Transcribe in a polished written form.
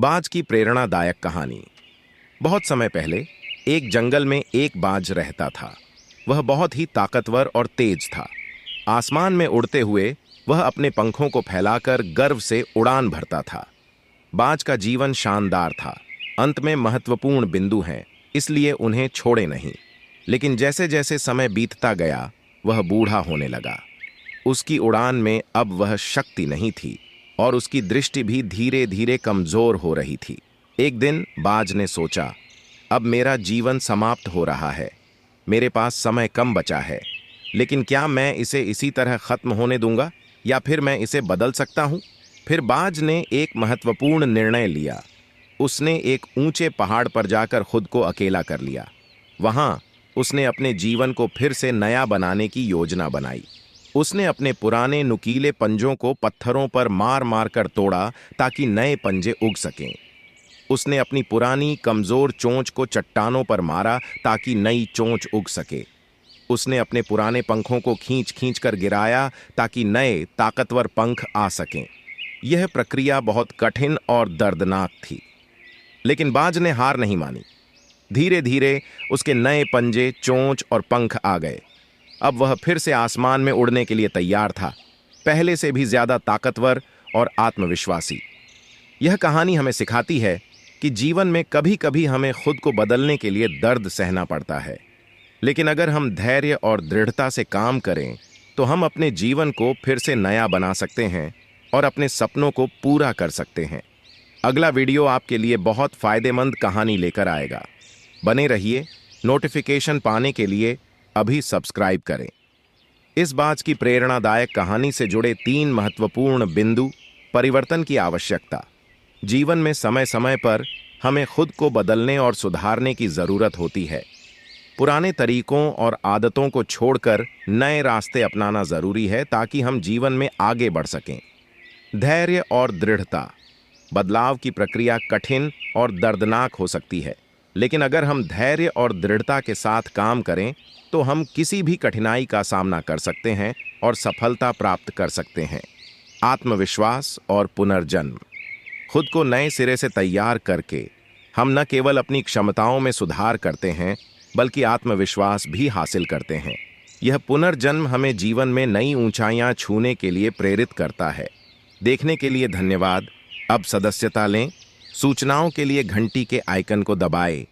बाज की प्रेरणादायक कहानी। बहुत समय पहले एक जंगल में एक बाज रहता था। वह बहुत ही ताकतवर और तेज था। आसमान में उड़ते हुए वह अपने पंखों को फैलाकर गर्व से उड़ान भरता था। बाज का जीवन शानदार था। अंत में महत्वपूर्ण बिंदु हैं, इसलिए उन्हें छोड़े नहीं। लेकिन जैसे जैसे समय बीतता गया वह बूढ़ा होने लगा। उसकी उड़ान में अब वह शक्ति नहीं थी और उसकी दृष्टि भी धीरे धीरे कमजोर हो रही थी। एक दिन बाज ने सोचा, अब मेरा जीवन समाप्त हो रहा है। मेरे पास समय कम बचा है, लेकिन क्या मैं इसे इसी तरह खत्म होने दूंगा या फिर मैं इसे बदल सकता हूं? फिर बाज ने एक महत्वपूर्ण निर्णय लिया। उसने एक ऊंचे पहाड़ पर जाकर खुद को अकेला कर लिया। वहां उसने अपने जीवन को फिर से नया बनाने की योजना बनाई। उसने अपने पुराने नुकीले पंजों को पत्थरों पर मार मार कर तोड़ा ताकि नए पंजे उग सकें। उसने अपनी पुरानी कमजोर चोंच को चट्टानों पर मारा ताकि नई चोंच उग सके। उसने अपने पुराने पंखों को खींच खींच कर गिराया ताकि नए ताकतवर पंख आ सकें। यह प्रक्रिया बहुत कठिन और दर्दनाक थी, लेकिन बाज ने हार नहीं मानी। धीरे धीरे उसके नए पंजे, चोंच और पंख आ गए। अब वह फिर से आसमान में उड़ने के लिए तैयार था, पहले से भी ज्यादा ताकतवर और आत्मविश्वासी। यह कहानी हमें सिखाती है कि जीवन में कभी कभी हमें खुद को बदलने के लिए दर्द सहना पड़ता है, लेकिन अगर हम धैर्य और दृढ़ता से काम करें तो हम अपने जीवन को फिर से नया बना सकते हैं और अपने सपनों को पूरा कर सकते हैं। अगला वीडियो आपके लिए बहुत फायदेमंद कहानी लेकर आएगा। बने रहिए। नोटिफिकेशन पाने के लिए अभी सब्सक्राइब करें। इस बाज की प्रेरणादायक कहानी से जुड़े 3 महत्वपूर्ण बिंदु। परिवर्तन की आवश्यकता। जीवन में समय समय पर हमें खुद को बदलने और सुधारने की जरूरत होती है। पुराने तरीकों और आदतों को छोड़कर नए रास्ते अपनाना जरूरी है ताकि हम जीवन में आगे बढ़ सकें। धैर्य और दृढ़ता। बदलाव की प्रक्रिया कठिन और दर्दनाक हो सकती है, लेकिन अगर हम धैर्य और दृढ़ता के साथ काम करें तो हम किसी भी कठिनाई का सामना कर सकते हैं और सफलता प्राप्त कर सकते हैं। आत्मविश्वास और पुनर्जन्म। खुद को नए सिरे से तैयार करके हम न केवल अपनी क्षमताओं में सुधार करते हैं बल्कि आत्मविश्वास भी हासिल करते हैं। यह पुनर्जन्म हमें जीवन में नई ऊंचाइयां छूने के लिए प्रेरित करता है। देखने के लिए धन्यवाद। अब सदस्यता लें। सूचनाओं के लिए घंटी के आइकन को दबाएं